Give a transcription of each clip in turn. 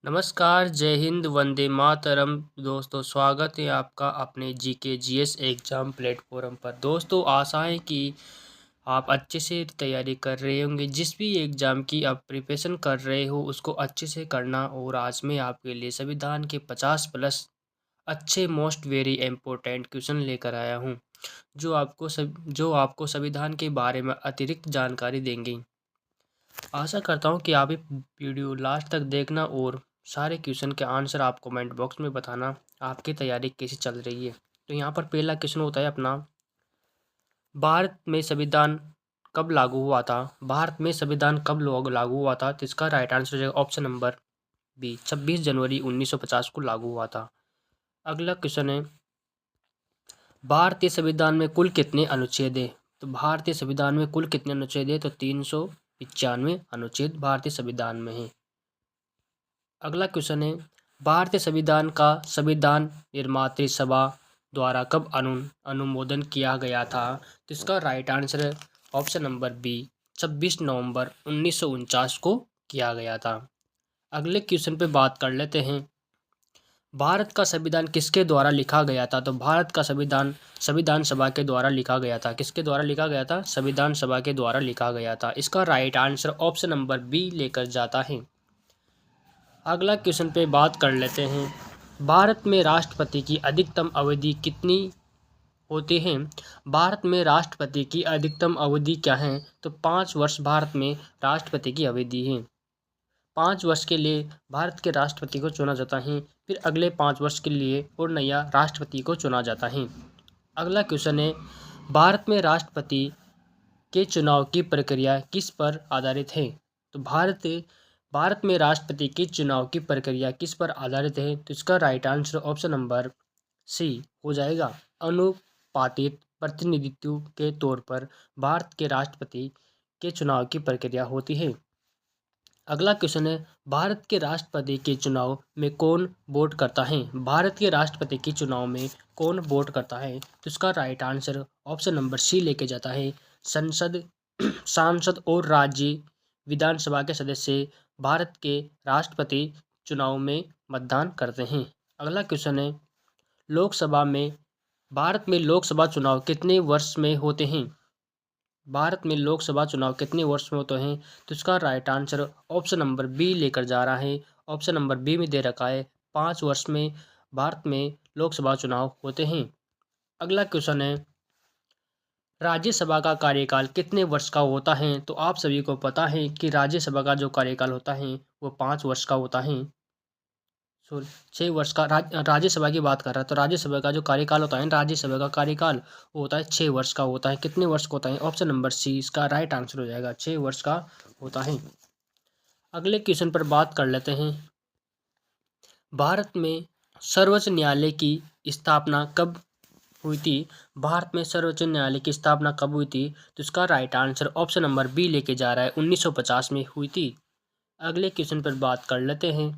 नमस्कार, जय हिंद, वंदे मातरम। दोस्तों, स्वागत है आपका अपने जीके जीएस एग्ज़ाम प्लेटफॉर्म पर। दोस्तों, आशा है कि आप अच्छे से तैयारी कर रहे होंगे। जिस भी एग्ज़ाम की आप प्रिपरेशन कर रहे हो उसको अच्छे से करना। और आज मैं आपके लिए संविधान के 50 प्लस अच्छे मोस्ट वेरी इम्पोर्टेंट क्वेश्चन लेकर आया हूँ, जो आपको संविधान के बारे में अतिरिक्त जानकारी देंगे। आशा करता हूँ कि आप ये वीडियो लास्ट तक देखना और सारे क्वेश्चन के आंसर आप कमेंट बॉक्स में बताना आपकी तैयारी कैसी चल रही है। तो यहाँ पर पहला क्वेश्चन होता है अपना, भारत में संविधान कब लागू हुआ था? भारत में संविधान कब लागू हुआ था? तो इसका राइट आंसर हो जाएगा ऑप्शन नंबर बी, 26 जनवरी 1950 को लागू हुआ था। अगला क्वेश्चन है, भारतीय संविधान में कुल कितने अनुच्छेद है? तो भारतीय संविधान में कुल कितने अनुच्छेद है? तो 395 अनुच्छेद भारतीय संविधान में है। अगला क्वेश्चन है, भारतीय संविधान का संविधान निर्मात्री सभा द्वारा कब अनुमोदन किया गया था? तो इसका राइट आंसर है ऑप्शन नंबर बी, 26 नवंबर 1949 को किया गया था। अगले क्वेश्चन पे बात कर लेते हैं, भारत का संविधान किसके द्वारा लिखा गया था? तो भारत का संविधान संविधान सभा के द्वारा लिखा गया था। किसके द्वारा लिखा गया था? संविधान सभा के द्वारा लिखा गया था। इसका right answer option number B लेकर जाता है। अगला क्वेश्चन पे बात कर लेते हैं, भारत में राष्ट्रपति की अधिकतम अवधि कितनी होती है? भारत में राष्ट्रपति की अधिकतम अवधि क्या है? तो 5 वर्ष भारत में राष्ट्रपति की अवधि है। 5 वर्ष के लिए भारत के राष्ट्रपति को चुना जाता है, फिर अगले 5 वर्ष के लिए और नया राष्ट्रपति को चुना जाता है। अगला क्वेश्चन है, भारत में राष्ट्रपति के चुनाव की प्रक्रिया किस पर आधारित है? तो भारत में राष्ट्रपति के चुनाव की प्रक्रिया किस पर आधारित है? तो इसका right answer option number C हो जाएगा, अनुपातिक प्रतिनिधित्व के तौर पर भारत के राष्ट्रपति के चुनाव की प्रक्रिया होती है। अगला क्वेश्चन है, भारत के राष्ट्रपति के चुनाव में कौन वोट करता है? भारत के राष्ट्रपति के चुनाव में कौन वोट करता है? तो इसका right answer option number C लेके जाता है, संसद सांसद और राज्य विधानसभा के सदस्य भारत के राष्ट्रपति चुनाव में मतदान करते हैं। अगला क्वेश्चन है, लोकसभा में भारत में लोकसभा चुनाव कितने वर्ष में होते हैं? भारत में लोकसभा चुनाव कितने वर्ष में होते हैं? तो इसका right answer option number B लेकर जा रहा है। ऑप्शन नंबर बी में दे रखा है 5 वर्ष में भारत में लोकसभा चुनाव होते हैं। अगला क्वेश्चन है, राज्यसभा का कार्यकाल कितने वर्ष का होता है? तो आप सभी को पता है कि राज्यसभा का जो कार्यकाल होता है वो 5 वर्ष का होता है। सॉरी, 6 वर्ष का। राज्यसभा की बात कर रहा है तो राज्यसभा का जो कार्यकाल होता है, राज्यसभा का कार्यकाल वो होता है 6 वर्ष का होता है। कितने वर्ष का होता है? ऑप्शन नंबर सी इसका राइट आंसर हो जाएगा, 6 वर्ष का होता है। अगले क्वेश्चन पर बात कर लेते हैं, भारत में सर्वोच्च न्यायालय की स्थापना कब हुई थी? भारत में सर्वोच्च न्यायालय की स्थापना कब हुई थी? तो इसका right answer option number B लेके जा रहा है, 1950 में हुई थी। अगले क्वेश्चन पर बात कर लेते हैं,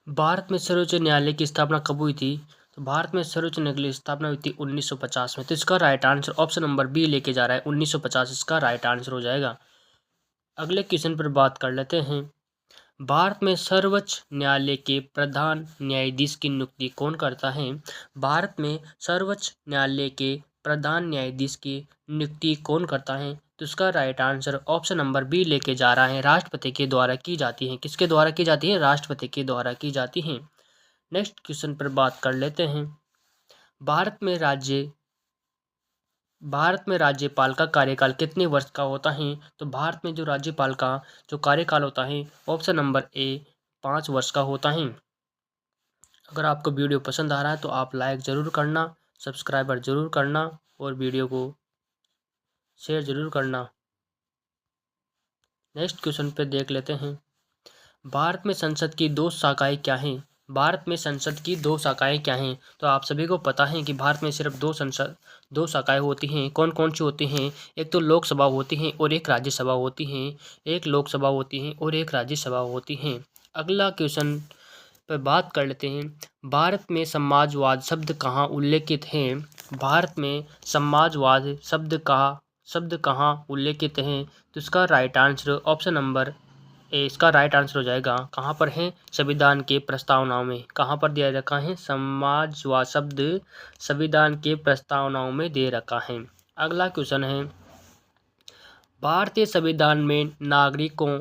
भारत में सर्वोच्च न्यायालय की स्थापना कब हुई थी? तो भारत में सर्वोच्च न्यायालय की स्थापना हुई थी 1950 में। तो इसका right answer option number B लेके जा रहा है, 1950 इसका राइट आंसर हो जाएगा। अगले क्वेश्चन पर बात कर लेते हैं, भारत में सर्वोच्च न्यायालय के प्रधान न्यायाधीश की नियुक्ति कौन करता है? भारत में सर्वोच्च न्यायालय के प्रधान न्यायाधीश की नियुक्ति कौन करता है? तो इसका right answer option number B लेके जा रहा है, राष्ट्रपति के द्वारा की जाती है। किसके द्वारा की जाती है? राष्ट्रपति के द्वारा की जाती है। नेक्स्ट क्वेश्चन पर बात कर लेते हैं, भारत में राज्यपाल का कार्यकाल कितने वर्ष का होता है? तो भारत में जो राज्यपाल का जो कार्यकाल होता है ऑप्शन नंबर ए 5 वर्ष का होता है। अगर आपको वीडियो पसंद आ रहा है तो आप लाइक ज़रूर करना, सब्सक्राइबर ज़रूर करना और वीडियो को शेयर ज़रूर करना। नेक्स्ट क्वेश्चन पे देख लेते हैं, भारत में संसद की 2 शाखाएं क्या हैं? भारत में संसद की 2 शाखाएं क्या हैं? तो आप सभी को पता है कि भारत में सिर्फ 2 शाखाएं होती हैं। कौन कौन सी होती हैं? एक तो लोकसभा होती हैं और एक राज्यसभा होती हैं। एक लोकसभा होती हैं और एक राज्यसभा होती हैं। अगला क्वेश्चन पर बात कर लेते हैं, भारत में समाजवाद शब्द कहाँ उल्लेखित है? भारत में समाजवाद शब्द कहाँ उल्लेखित है? तो इसका right answer option number A इसका राइट आंसर हो जाएगा। कहाँ पर है? संविधान के प्रस्तावनाओं में। कहाँ पर दिया रखा है? समाजवाद शब्द संविधान के प्रस्तावनाओं में दे रखा है। अगला क्वेश्चन है, भारतीय संविधान में नागरिकों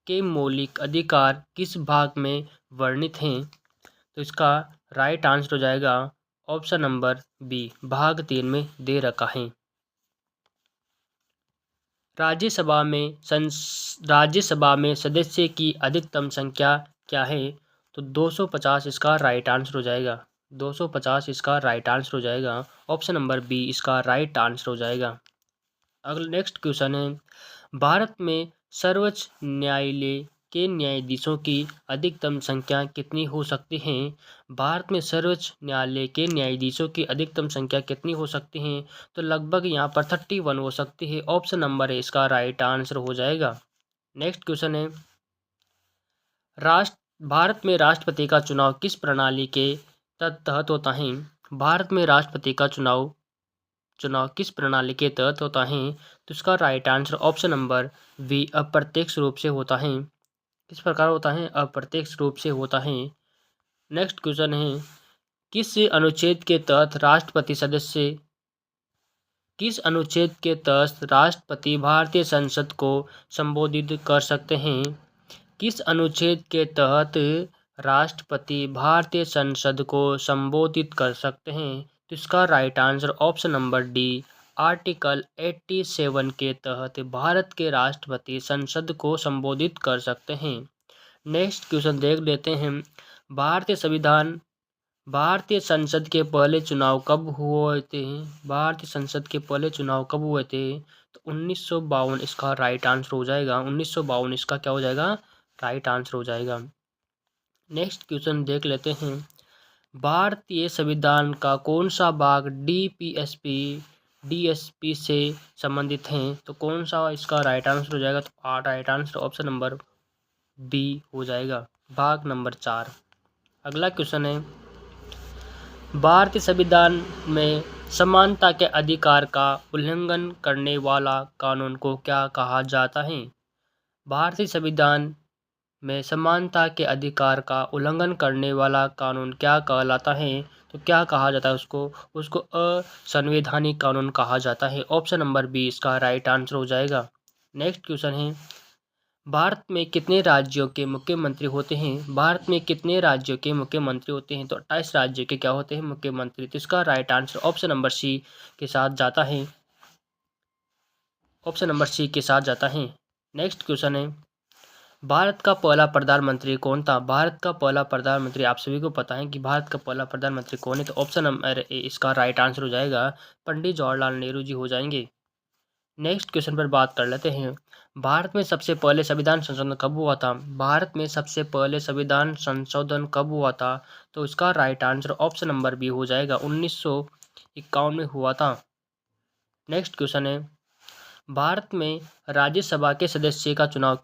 के मौलिक अधिकार किस भाग में वर्णित हैं? तो इसका राइट आंसर हो जाएगा ऑप्शन नंबर बी, भाग 3 में दे रखा है। राज्यसभा में सदस्य की अधिकतम संख्या क्या है? तो 250 इसका राइट आंसर हो जाएगा। 250 इसका राइट आंसर हो जाएगा। ऑप्शन नंबर बी इसका राइट आंसर हो जाएगा। अगला नेक्स्ट क्वेश्चन है, भारत में सर्वोच्च न्यायालय के न्यायाधीशों की अधिकतम संख्या कितनी हो सकती है? भारत में सर्वोच्च न्यायालय के न्यायाधीशों की अधिकतम संख्या कितनी हो सकती है? तो लगभग यहाँ पर 31 हो सकती है। ऑप्शन नंबर ए इसका राइट आंसर हो जाएगा। नेक्स्ट क्वेश्चन है, भारत में राष्ट्रपति का चुनाव किस प्रणाली के तहत होता है? भारत में राष्ट्रपति का चुनाव किस प्रणाली के तहत होता है? तो इसका right answer option number B, अप्रत्यक्ष रूप से होता है। किस प्रकार होता है? अप्रत्यक्ष रूप से होता है। नेक्स्ट क्वेश्चन है, किस अनुच्छेद के तहत राष्ट्रपति भारतीय संसद को संबोधित कर सकते हैं? किस अनुच्छेद के तहत राष्ट्रपति भारतीय संसद को संबोधित कर सकते हैं? तो इसका right answer option number D, article 87 के तहत भारत के राष्ट्रपति संसद को संबोधित कर सकते हैं। नेक्स्ट क्वेश्चन देख लेते हैं, भारतीय संसद के पहले चुनाव कब हुए थे? भारतीय संसद के पहले चुनाव कब हुए थे? तो 1952 इसका राइट आंसर हो जाएगा। 1952 इसका क्या हो जाएगा? राइट आंसर हो जाएगा। नेक्स्ट क्वेश्चन देख लेते हैं, भारतीय संविधान का कौन सा भाग डीएसपी से संबंधित है? तो कौन सा इसका राइट आंसर हो जाएगा? तो right answer option number B हो जाएगा, भाग नंबर 4। अगला क्वेश्चन है, भारतीय संविधान में समानता के अधिकार का उल्लंघन करने वाला कानून को क्या कहा जाता है? भारतीय संविधान में समानता के अधिकार का उल्लंघन करने वाला कानून क्या कहलाता है? तो क्या कहा जाता है उसको असंवैधानिक कानून कहा जाता है। ऑप्शन नंबर बी इसका राइट आंसर हो जाएगा। नेक्स्ट क्वेश्चन है, भारत में कितने राज्यों के मुख्यमंत्री होते हैं? भारत में कितने राज्यों के मुख्यमंत्री होते हैं? तो 28 राज्यों के क्या होते हैं? मुख्यमंत्री। तो इसका right answer option number C के साथ जाता है। ऑप्शन नंबर सी के साथ जाता है। नेक्स्ट क्वेश्चन है, भारत का पहला प्रधानमंत्री कौन था? भारत का पहला प्रधानमंत्री आप सभी को पता है कि भारत का पहला प्रधानमंत्री कौन है? तो ऑप्शन नंबर ए इसका राइट आंसर हो जाएगा, पंडित जवाहरलाल नेहरू जी हो जाएंगे। नेक्स्ट क्वेश्चन पर बात कर लेते हैं, भारत में सबसे पहले संविधान संशोधन कब हुआ था? भारत में सबसे पहले संविधान संशोधन कब हुआ था? तो इसका right answer option number B हो जाएगा, 1951 में हुआ था। नेक्स्ट क्वेश्चन है, भारत में राज्यसभा के सदस्य का चुनाव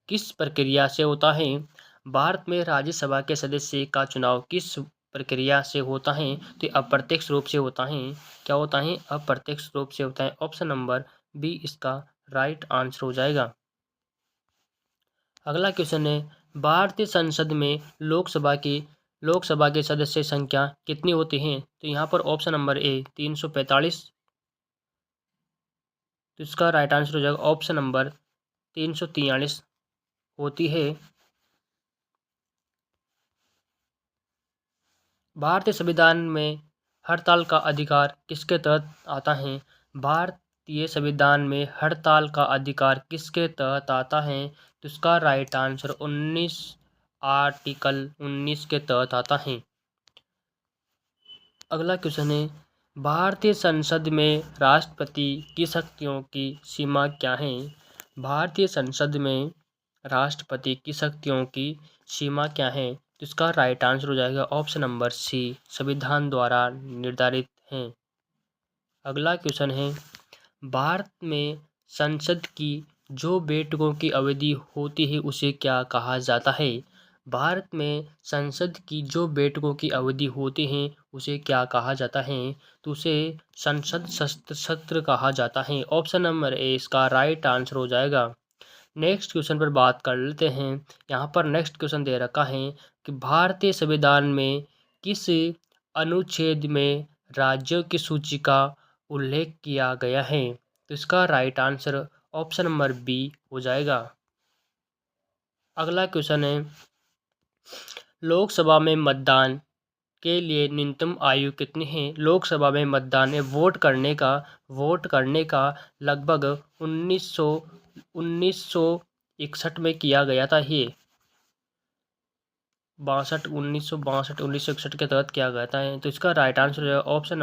किस प्रक्रिया से होता है? भारत में राज्यसभा के सदस्य का चुनाव किस प्रक्रिया से होता है? तो अप्रत्यक्ष रूप से होता है। क्या होता है? अप्रत्यक्ष रूप से होता है। ऑप्शन नंबर बी इसका राइट आंसर हो जाएगा। अगला क्वेश्चन है, भारतीय संसद में लोकसभा के सदस्य संख्या कितनी होती है? तो यहाँ पर ऑप्शन नंबर ए 345। तो इसका राइट आंसर हो जाएगा ऑप्शन नंबर 343 होती है। भारतीय संविधान में हड़ताल का अधिकार किसके तहत आता है? भारतीय संविधान में हड़ताल का अधिकार किसके तहत आता है? तो इसका राइट आंसर आर्टिकल 19 के तहत आता है। अगला क्वेश्चन है, भारतीय संसद में राष्ट्रपति की शक्तियों की सीमा क्या है? भारतीय संसद में राष्ट्रपति की शक्तियों की सीमा क्या है? तो इसका राइट आंसर हो जाएगा ऑप्शन नंबर सी, संविधान द्वारा निर्धारित है। अगला क्वेश्चन है, भारत में संसद की जो बैठकों की अवधि होती है उसे क्या कहा जाता है? भारत में संसद की जो बैठकों की अवधि होती है उसे क्या कहा जाता है? तो उसे संसद सत्र कहा जाता है। ऑप्शन नंबर ए इसका राइट आंसर हो जाएगा। नेक्स्ट क्वेश्चन पर बात कर लेते हैं। यहाँ पर नेक्स्ट क्वेश्चन दे रखा है कि भारतीय संविधान में किस अनुच्छेद में राज्यों की सूची का उल्लेख किया गया है? तो इसका right answer option number B हो जाएगा। अगला क्वेश्चन है, लोकसभा में मतदान के लिए न्यूनतम आयु कितनी है? लोकसभा में मतदान में वोट करने का लगभग 1961 में किया गया था। ये 1961 के तहत किया गया था। तो इसका राइट आंसर है ऑप्शन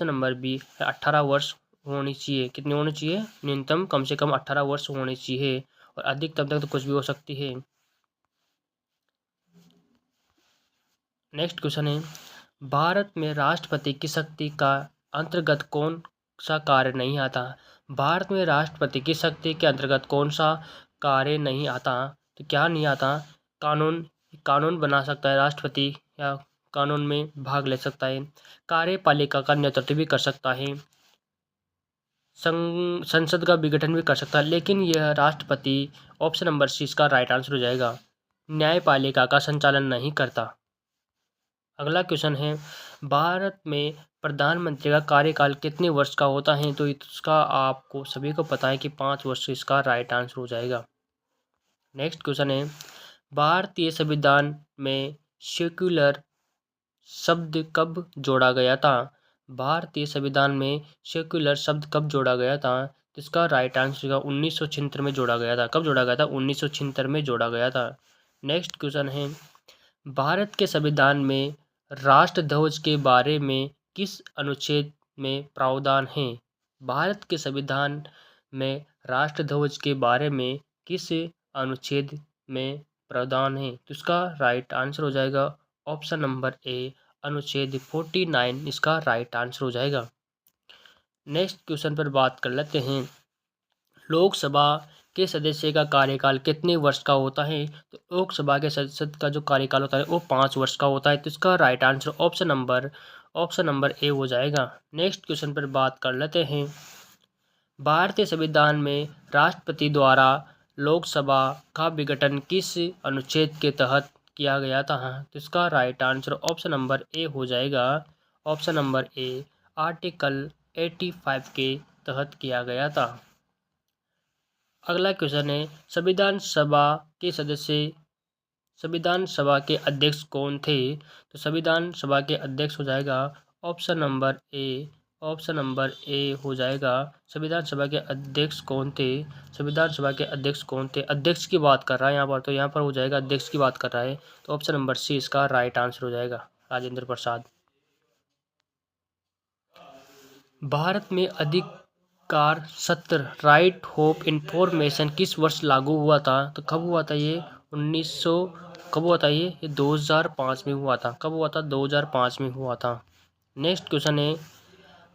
नंबर बी 18 वर्ष होनी चाहिए। कितनी होनी चाहिए? न्यूनतम कम से कम 18 वर्ष होनी चाहिए और अधिकतम तक तो कुछ भी हो सकती है। नेक्स्ट क्वेश्चन है, भारत में राष्ट्रपति की शक्ति का अंतर्गत कौन सा कार्य नहीं आता? भारत में राष्ट्रपति की शक्ति के अंतर्गत कौन सा कार्य नहीं आता? तो क्या नहीं आता? कानून बना सकता है राष्ट्रपति, या कानून में भाग ले सकता है, कार्यपालिका का नेतृत्व भी कर सकता है, संसद का विघटन भी कर सकता है, लेकिन यह राष्ट्रपति ऑप्शन नंबर सी इसका राइट आंसर हो जाएगा, न्यायपालिका का संचालन नहीं करता। अगला क्वेश्चन है, भारत में प्रधानमंत्री का कार्यकाल कितने वर्ष का होता है? तो इसका आपको सभी को पता है कि 5 वर्ष इसका राइट आंसर हो जाएगा। नेक्स्ट क्वेश्चन है, भारतीय संविधान में सेक्युलर शब्द कब जोड़ा गया था? भारतीय संविधान में सेक्युलर शब्द कब जोड़ा गया था? तो इसका राइट आंसर होगा 1976 में जोड़ा गया था। कब जोड़ा गया था? 1976 में जोड़ा गया था। नेक्स्ट क्वेश्चन है, भारत के संविधान में राष्ट्रध्वज के बारे में किस अनुच्छेद में प्रावधान है? भारत के संविधान में राष्ट्रध्वज के बारे में किस अनुच्छेद में प्रावधान है? तो इसका राइट आंसर हो जाएगा ऑप्शन नंबर ए अनुच्छेद 49 इसका राइट आंसर हो जाएगा। नेक्स्ट क्वेश्चन पर बात कर लेते हैं, लोकसभा के सदस्य का कार्यकाल कितने वर्ष का होता है? तो लोकसभा के सदस्य का जो कार्यकाल होता है वो 5 वर्ष का होता है। तो इसका right answer option number A हो जाएगा। नेक्स्ट क्वेश्चन पर बात कर लेते हैं, भारतीय संविधान में राष्ट्रपति द्वारा लोकसभा का विघटन किस अनुच्छेद के तहत किया गया था? तो इसका right answer option number A हो जाएगा। ऑप्शन नंबर ए आर्टिकल 85 के तहत किया गया था। अगला क्वेश्चन है, संविधान सभा के अध्यक्ष कौन थे? तो संविधान सभा के अध्यक्ष हो जाएगा ऑप्शन नंबर ए हो जाएगा। संविधान सभा के अध्यक्ष कौन थे? संविधान सभा के अध्यक्ष कौन थे? अध्यक्ष की बात कर रहा है यहाँ पर, तो यहाँ पर हो जाएगा अध्यक्ष की बात कर रहा है, तो ऑप्शन नंबर सी इसका राइट आंसर हो जाएगा, राजेंद्र प्रसाद। भारत में अधिकार सत्र राइट ऑफ इंफॉर्मेशन किस वर्ष लागू हुआ था? तो कब हुआ था ये? 1900 कब हुआ था ये 2005 में हुआ था। कब हुआ था? 2005 में हुआ था। नेक्स्ट क्वेश्चन है,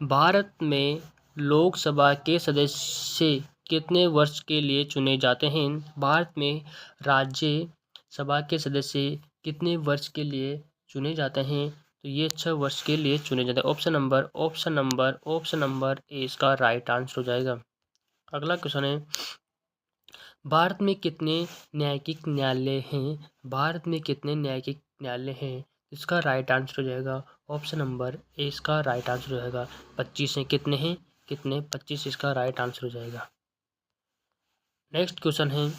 भारत में लोकसभा के सदस्य कितने वर्ष के लिए चुने जाते हैं? भारत में राज्य सभा के सदस्य कितने वर्ष के लिए चुने जाते हैं? तो ये 6 वर्ष के लिए चुने जाते हैं। ऑप्शन नंबर ए इसका राइट आंसर हो जाएगा। अगला क्वेश्चन है, भारत में कितने न्यायिक न्यायालय हैं? भारत में कितने न्यायिक न्यायालय हैं? इसका राइट आंसर हो जाएगा ऑप्शन नंबर ए इसका राइट आंसर हो जाएगा 25 हैं। कितने हैं? 25 इसका राइट आंसर हो जाएगा। नेक्स्ट क्वेश्चन है,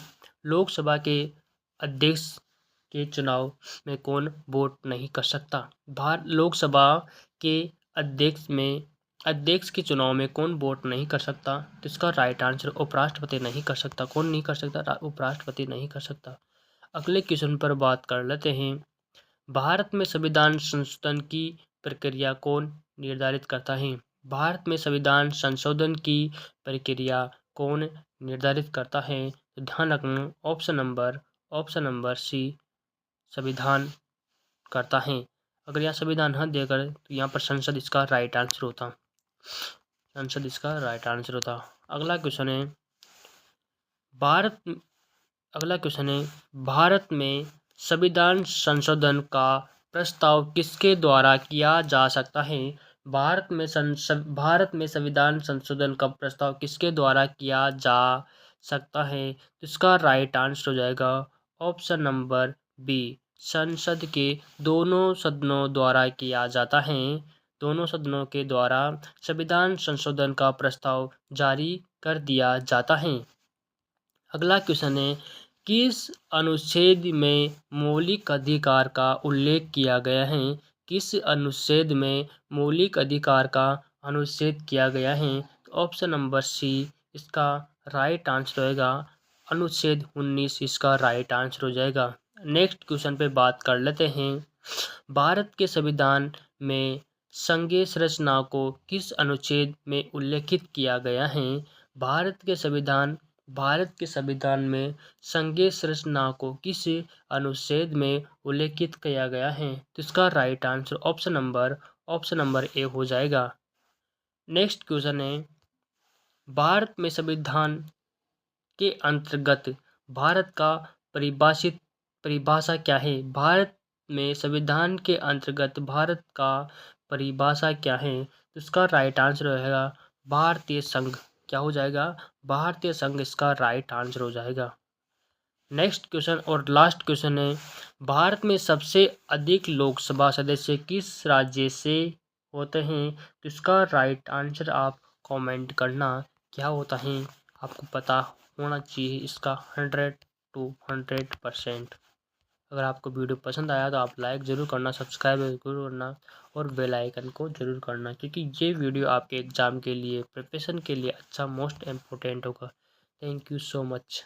लोकसभा के अध्यक्ष के चुनाव में कौन वोट नहीं कर सकता? लोकसभा के अध्यक्ष के चुनाव में कौन वोट नहीं कर सकता? तो इसका राइट आंसर उपराष्ट्रपति नहीं कर सकता। कौन नहीं कर सकता? उपराष्ट्रपति नहीं कर सकता। अगले क्वेश्चन पर बात कर लेते हैं, भारत में संविधान संशोधन की प्रक्रिया कौन निर्धारित करता है? भारत में संविधान संशोधन की प्रक्रिया कौन निर्धारित करता है? तो ध्यान रखना ऑप्शन नंबर सी संविधान करता है। अगर यहाँ संविधान न देकर तो यहाँ पर संसद इसका राइट आंसर होता। अगला क्वेश्चन है, भारत में संविधान संशोधन का प्रस्ताव किसके द्वारा किया जा सकता है? भारत में संविधान संशोधन का प्रस्ताव किसके द्वारा किया जा सकता है? तो इसका राइट आंसर हो जाएगा ऑप्शन नंबर बी, संसद के दोनों सदनों द्वारा किया जाता है। दोनों सदनों के द्वारा संविधान संशोधन का प्रस्ताव जारी कर दिया जाता है। अगला क्वेश्चन है, किस अनुच्छेद में मौलिक अधिकार का उल्लेख किया गया है? किस अनुच्छेद में मौलिक अधिकार का अनुच्छेद किया गया है? तो ऑप्शन नंबर सी इसका राइट आंसर रहेगा, अनुच्छेद 19 इसका राइट आंसर हो जाएगा। नेक्स्ट क्वेश्चन पे बात कर लेते हैं। भारत के संविधान में संघीय संरचना को किस अनुच्छेद में उल्लेखित किया गया है? भारत के संविधान में संघीय संरचना को किस अनुच्छेद में उल्लेखित किया गया है? तो इसका right answer option number A हो जाएगा। नेक्स्ट क्वेश्चन है, भारत में संविधान के अंतर्गत भारत का परिभाषा क्या है? भारत में संविधान के अंतर्गत भारत का परिभाषा क्या है? तो इसका राइट आंसर रहेगा भारतीय संघ। क्या हो जाएगा? भारतीय संघ इसका राइट आंसर हो जाएगा। नेक्स्ट क्वेश्चन और लास्ट क्वेश्चन है, भारत में सबसे अधिक लोकसभा सदस्य किस राज्य से होते हैं? तो इसका राइट आंसर आप कमेंट करना, क्या होता है आपको पता होना चाहिए इसका 100% अगर आपको वीडियो पसंद आया तो आप लाइक ज़रूर करना, सब्सक्राइब ज़रूर करना और बेल आइकन को ज़रूर करना, क्योंकि ये वीडियो आपके एग्ज़ाम के लिए प्रिपरेशन के लिए अच्छा मोस्ट इम्पोर्टेंट होगा। Thank you so much.